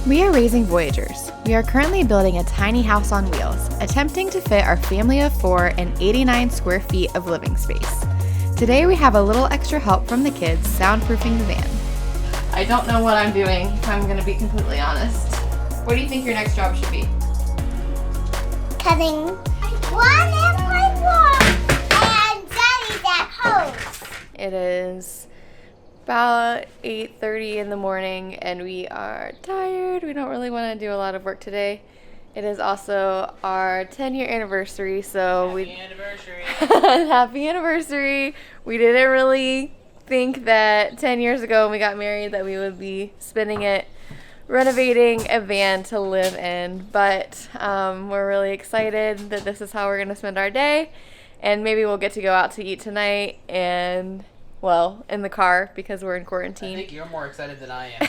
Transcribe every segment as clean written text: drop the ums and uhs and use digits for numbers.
We are raising Voyagers. We are currently building a tiny house on wheels, attempting to fit our family of 4 in 89 square feet of living space. Today we have a little extra help from the kids soundproofing the van. I don't know what I'm doing, if I'm going to be completely honest. What do you think your next job should be? Cutting one and one, and Daddy that hose. It is about 8:30 in the morning and we are tired. We don't really want to do a lot of work today. It is also our 10-year anniversary, so happy anniversary. We didn't really think that 10 years ago when we got married that we would be spending it renovating a van to live in, but we're really excited that this is how we're going to spend our day, and maybe we'll get to go out to eat tonight and, well, in the car because we're in quarantine. I think you're more excited than I am.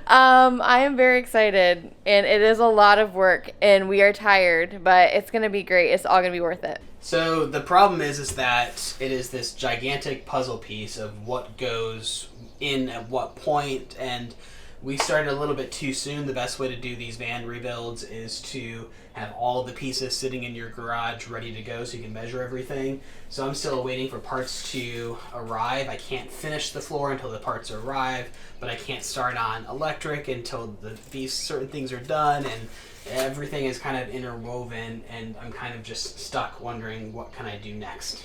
I am very excited, and it is a lot of work, and we are tired, but it's going to be great. It's all going to be worth it. So the problem is that it is this gigantic puzzle piece of what goes in at what point, and we started a little bit too soon. The best way to do these van rebuilds is to have all the pieces sitting in your garage ready to go so you can measure everything. So I'm still waiting for parts to arrive. I can't finish the floor until the parts arrive, but I can't start on electric until these certain things are done, and everything is kind of interwoven, and I'm kind of just stuck wondering what can I do next.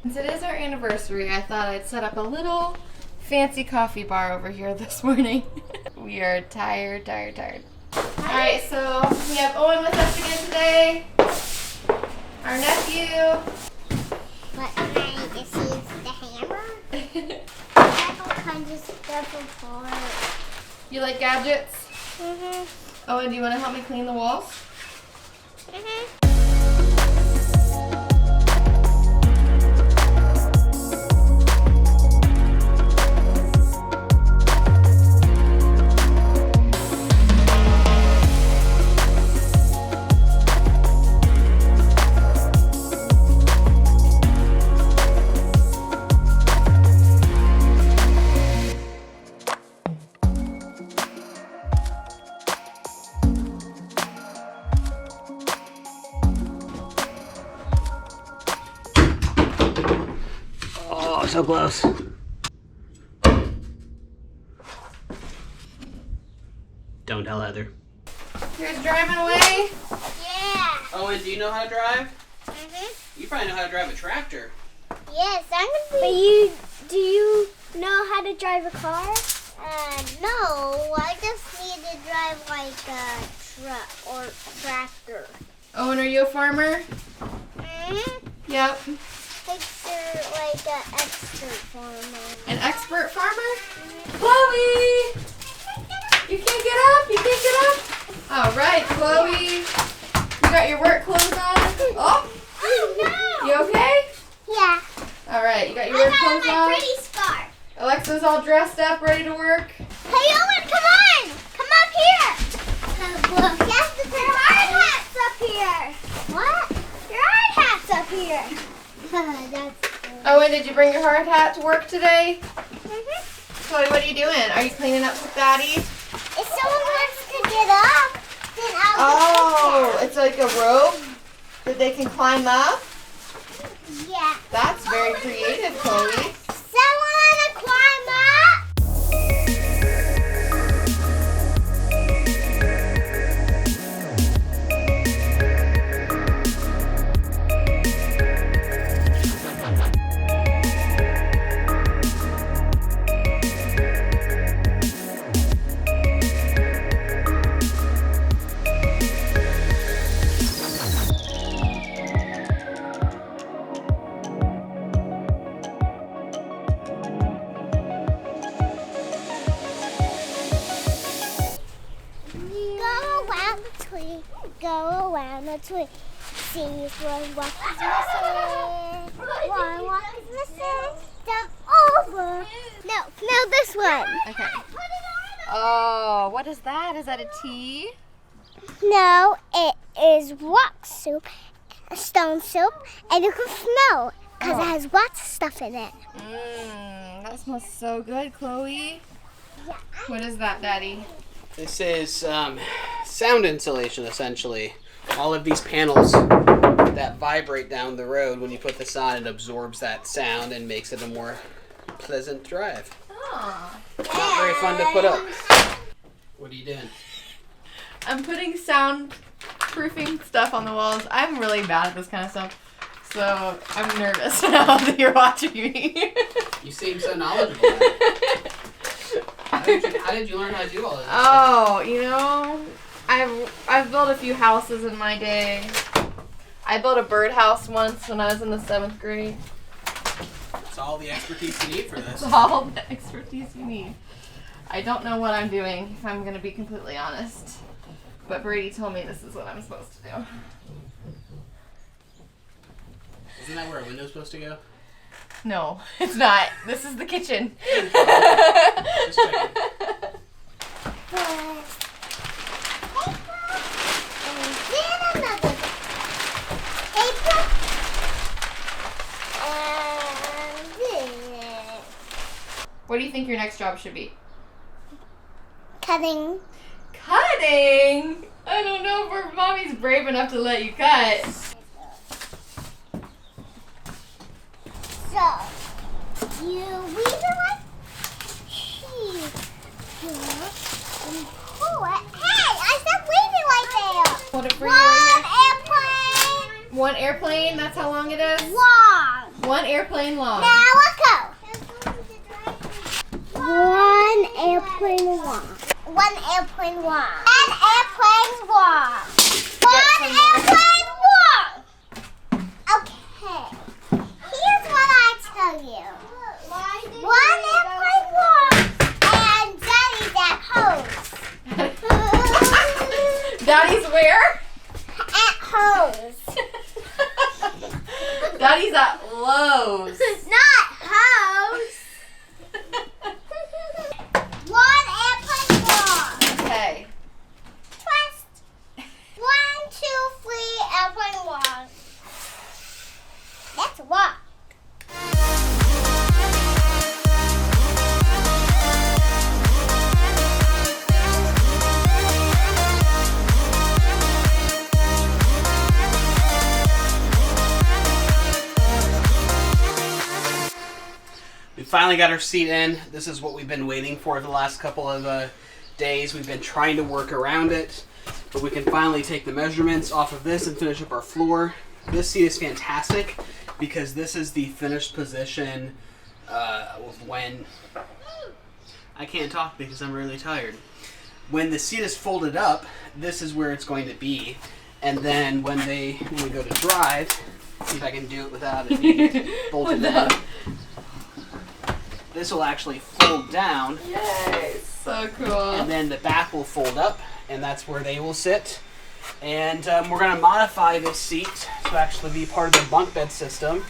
Since it is our anniversary, I thought I'd set up a little fancy coffee bar over here this morning. We are tired. Alright, so we have Owen with us again today. Our nephew. But can I just use the hammer? I have all kinds of stuff for it. You like gadgets? Mm-hmm. Owen, do you want to help me clean the walls? Mm-hmm. Oh, so close. Don't tell Heather. Here's driving away. Yeah. Owen, do you know how to drive? Mm-hmm. You probably know how to drive a tractor. Yes, I'm gonna be. But do you know how to drive a car? No. I just need to drive like a truck or tractor. Owen, are you a farmer? Mm-hmm. Yep. Picture like an expert farmer. An expert farmer? Chloe! You can't get up? You can't get up? All right, Chloe. You got your work clothes on? Oh! Oh no! You okay? Yeah. All right, you got your work I clothes got my on? pretty scarf. Alexa's all dressed up, ready to work. Hey Owen, come on! Come up here! Yes, your hard hat's up here! What? Your hard hat's up here! That's cool. Owen, did you bring your hard hat to work today? Mm-hmm. Chloe, what are you doing? Are you cleaning up with Daddy? If someone wants to get up, then I'll Oh, it's like a rope that they can climb up? Yeah. That's very creative, Chloe. Someone wanna climb up? Go around the tree. See if one walk is missing. One walk is missing. Jump over. No, this one. Okay. Oh, what is that? Is that a tea? No, it is rock soup, stone soup, and you can smell it because it has lots of stuff in it. That smells so good, Chloe. Yeah. What is that, Daddy? This is sound insulation, essentially. All of these panels that vibrate down the road, when you put this on, it absorbs that sound and makes it a more pleasant drive. Oh. It's not very fun to put up. What are you doing? I'm putting soundproofing stuff on the walls. I'm really bad at this kind of stuff, so I'm nervous now that you're watching me. You seem so knowledgeable at it. How did you learn how to do all of this? Oh, you know, I've built a few houses in my day. I built a birdhouse once when I was in the 7th grade. That's all the expertise you need for this. That's all the expertise you need. I don't know what I'm doing, if I'm going to be completely honest. But Bradey told me this is what I'm supposed to do. Isn't that where a window's supposed to go? No, it's not. This is the kitchen. Just checking. What do you think your next job should be? Cutting. Cutting? I don't know if mommy's brave enough to let you cut. So, you weave it like here and pull it. Hey, I said weave it like that. What if for you right One airplane. here? One airplane? That's how long it is? Long. One airplane long. Now let's go. One airplane long. One airplane long. One airplane long. One airplane long. Okay. Here's what I tell you. One airplane long and Daddy's at hose. Daddy's where? At hose. Daddy's at Lowe's. Not hose. One airplane long. Okay. Twist. 1, 2, 3 airplane long. Let's walk. We finally got our seat in. This is what we've been waiting for the last couple of days. We've been trying to work around it, but we can finally take the measurements off of this and finish up our floor. This seat is fantastic because this is the finished position of when... I can't talk because I'm really tired. When the seat is folded up, this is where it's going to be. And then when we go to drive, see if I can do it without it being bolted down. This will actually fold down. Yay, so cool. And then the back will fold up, and that's where they will sit. And we're going to modify this seat to actually be part of the bunk bed system.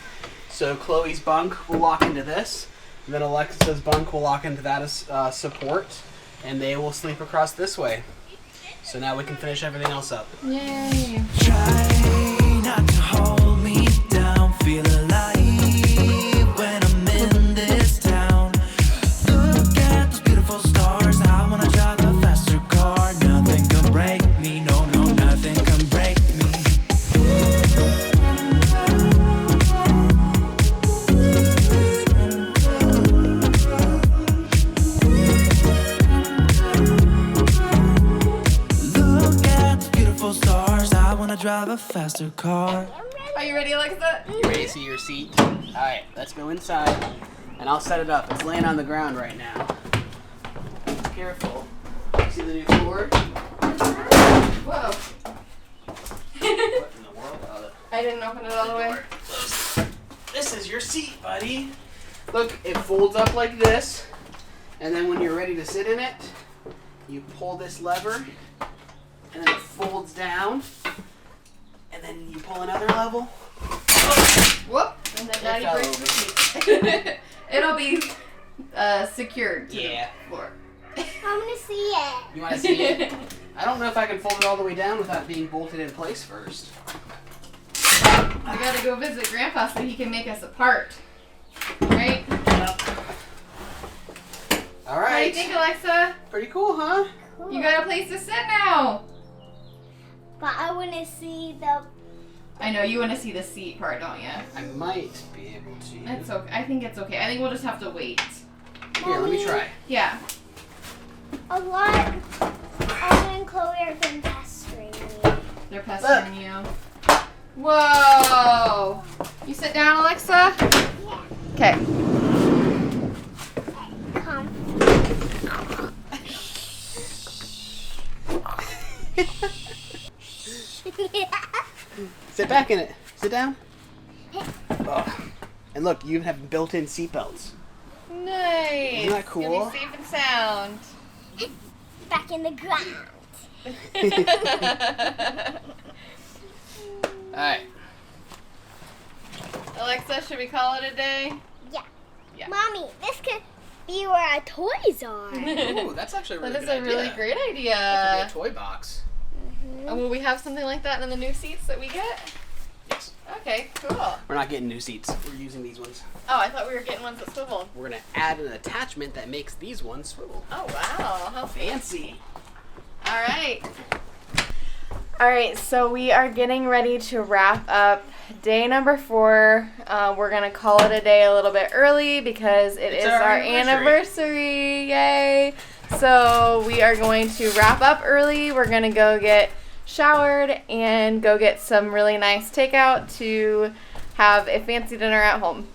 So Chloe's bunk will lock into this, and then Alexis's bunk will lock into that as support, and they will sleep across this way. So now we can finish everything else up. Yay. Try not to hold me down, feel alive when I'm in this town. Look at those beautiful stars, I wanna drive a faster car. Nothing can break me, no, nothing can break me. Look at those beautiful stars, I wanna drive a faster car. Are you ready, Alexa? You ready to see your seat? Alright, let's go inside, and I'll set it up. It's laying on the ground right now. Careful. You see the new floor? Whoa. What in the world? I didn't open it all the way. This is your seat, buddy. Look, it folds up like this, and then when you're ready to sit in it, you pull this lever, and then it folds down, and then you pull another level. Whoop. And then Daddy fell breaks the seat. It'll be secured to the floor. I want to see it. You want to see it? I don't know if I can fold it all the way down without being bolted in place first. I gotta go visit Grandpa so he can make us a part. Right? All What do you right. think, Alexa? Pretty cool, huh? Cool. You got a place to sit now. But I want to see the. I know you want to see the seat part, don't you? I might be able to. It's okay. I think it's okay. I think we'll just have to wait. Here, let me try. Yeah. A lot. Alma and Chloe are been pestering me. They're pestering you. Whoa! You sit down, Alexa? Yeah. Okay. Come. Sit back in it. Sit down. Oh. And look, you have built-in seatbelts. Nice. Isn't that cool? You'll be safe and sound. Back in the ground. Alright. Alexa, should we call it a day? Yeah. Yeah. Mommy, this could be where our toys are. Ooh, that's actually a really That is good a really idea. great That could be idea. a toy box. And will we have something like that in the new seats that we get? Yes. Okay, cool. We're not getting new seats. We're using these ones. Oh, I thought we were getting ones that swivel. We're gonna add an attachment that makes these ones swivel. Oh, wow. How Fancy. All right. All right, so we are getting ready to wrap up day number 4. We're going to call it a day a little bit early because it's our anniversary. Yay. So we are going to wrap up early. We're going to go get showered and go get some really nice takeout to have a fancy dinner at home.